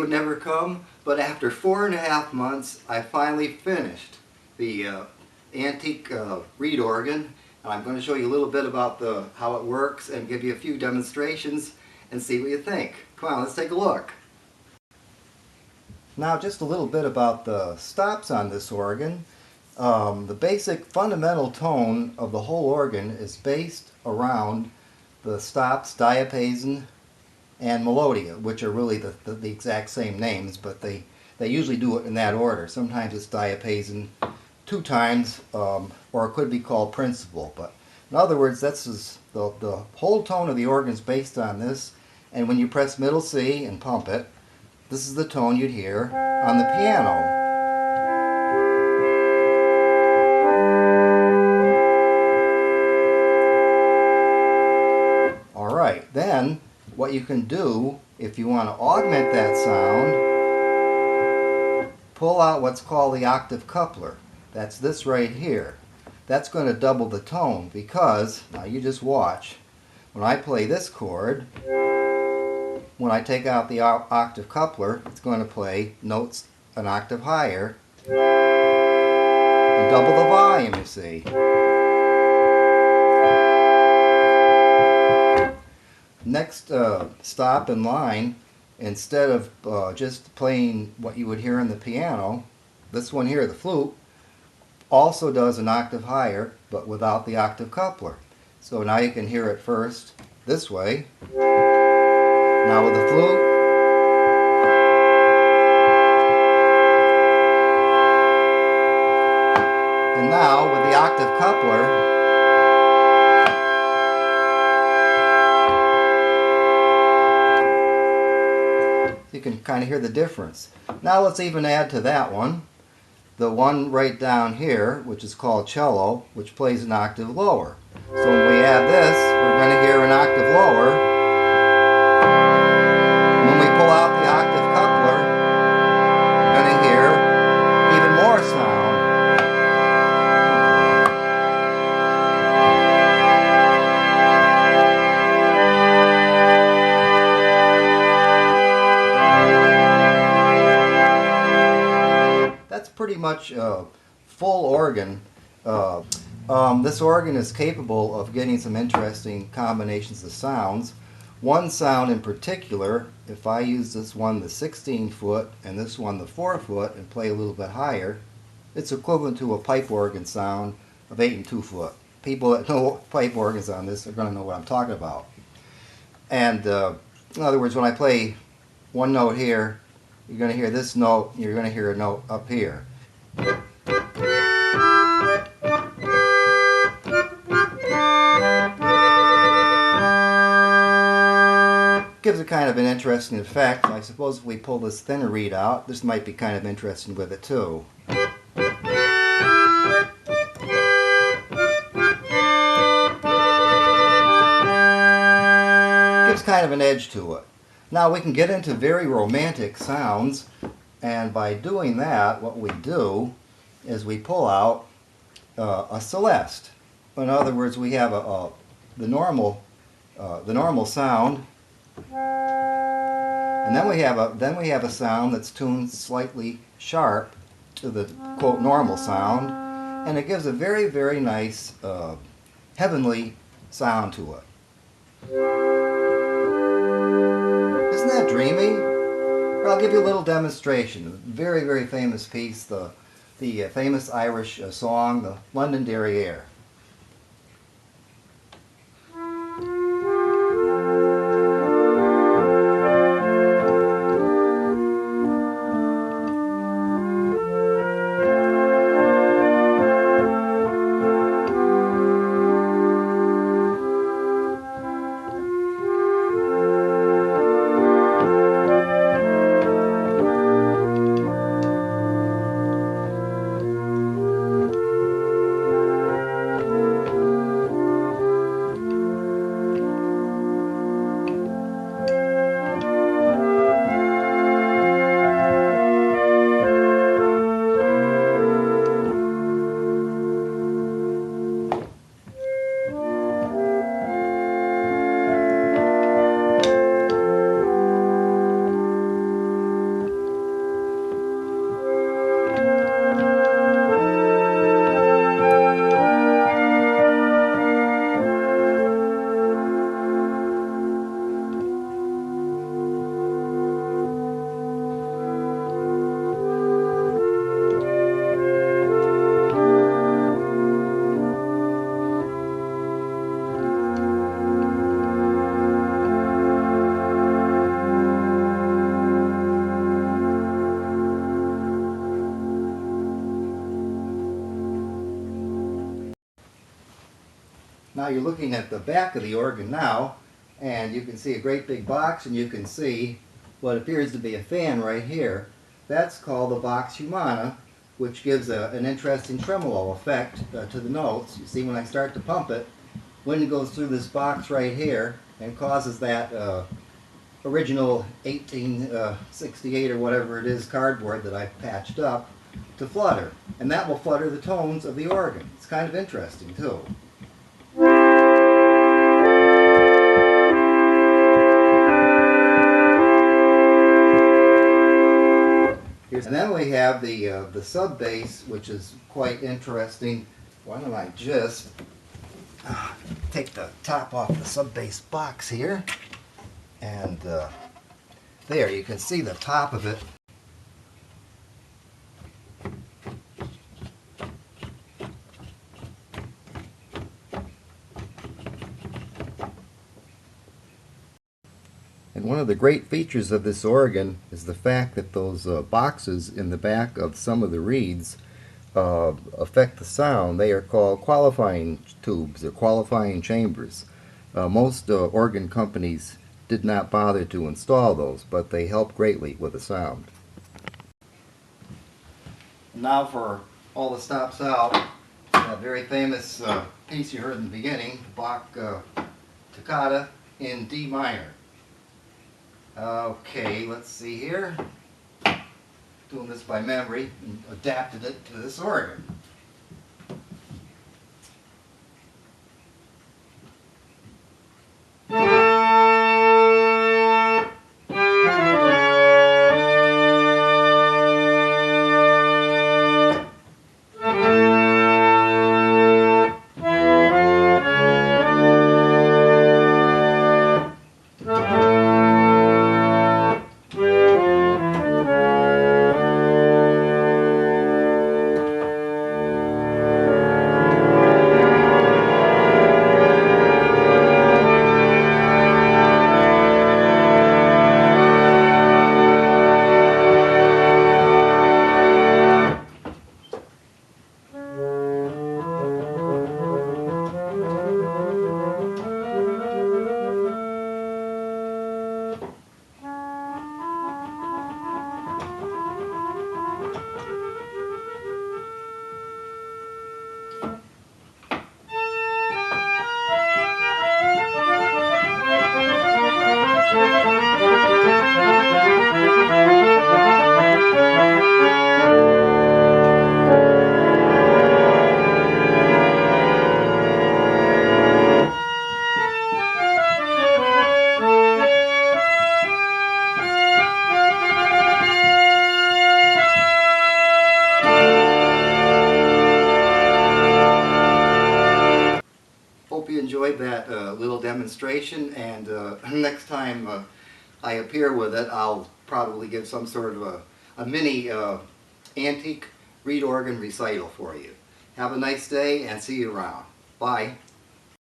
would never come, but after 4.5 months, I finally finished the antique reed organ. And I'm going to show you a little bit about how it works and give you a few demonstrations and see what you think. Come on, let's take a look. Now just a little bit about the stops on this organ. The basic fundamental tone of the whole organ is based around the stops diapason and melodia, which are really the exact same names, but they usually do it in that order. Sometimes it's diapason 2 times, or it could be called principal. But in other words, this is the whole tone of the organ is based on this, and when you press middle C and pump it, this is the tone you'd hear on the piano. Alright, then what you can do if you want to augment that sound, pull out what's called the octave coupler. That's this right here. That's going to double the tone because, now you just watch, when I play this chord, when I take out the octave coupler, it's going to play notes an octave higher and double the volume, you see. Next stop in line, instead of just playing what you would hear in the piano, this one here, the flute, also does an octave higher, but without the octave coupler. So now you can hear it first this way. Now with the flute. And now with the octave coupler. You can kind of hear the difference. Now let's even add to that one the one right down here, which is called cello, which plays an octave lower. So when we add this, we're going to hear an octave lower. When we pull out the octave coupler, we're going to hear even more sound. That's pretty much a full organ. This organ is capable of getting some interesting combinations of sounds. One sound in particular, if I use this one the 16 foot and this one the 4 foot and play a little bit higher, it's equivalent to a pipe organ sound of 8 and 2 foot. People that know pipe organs on this are going to know what I'm talking about. And in other words, when I play one note here, you're going to hear this note, and you're going to hear a note up here. Gives it kind of an interesting effect. I suppose if we pull this thinner reed out, this might be kind of interesting with it too. Gives kind of an edge to it. Now we can get into very romantic sounds, and by doing that, what we do is we pull out a celeste. In other words, we have the normal sound, and then we have a sound that's tuned slightly sharp to the quote normal sound, and it gives a very, very nice heavenly sound to it. Isn't that dreamy? I'll give you a little demonstration. A very, very famous piece, the famous Irish song, the Londonderry Air. Now you're looking at the back of the organ now, and you can see a great big box, and you can see what appears to be a fan right here. That's called the box humana, which gives an interesting tremolo effect to the notes. You see when I start to pump it, wind goes through this box right here and causes that original 1868 or whatever it is cardboard that I patched up to flutter, and that will flutter the tones of the organ. It's kind of interesting too. And then we have the sub bass, which is quite interesting. Why don't I just take the top off the sub bass box here, and there you can see the top of it. And one of the great features of this organ is the fact that those boxes in the back of some of the reeds affect the sound. They are called qualifying tubes or qualifying chambers. Most organ companies did not bother to install those, but they help greatly with the sound. Now for all the stops out, that very famous piece you heard in the beginning, Bach Toccata in D minor. Okay, let's see here. Doing this by memory and adapted it to this organ. Hope you enjoyed that little demonstration, and next time I appear with it, I'll probably give some sort of a mini antique reed organ recital for you. Have a nice day and see you around. Bye.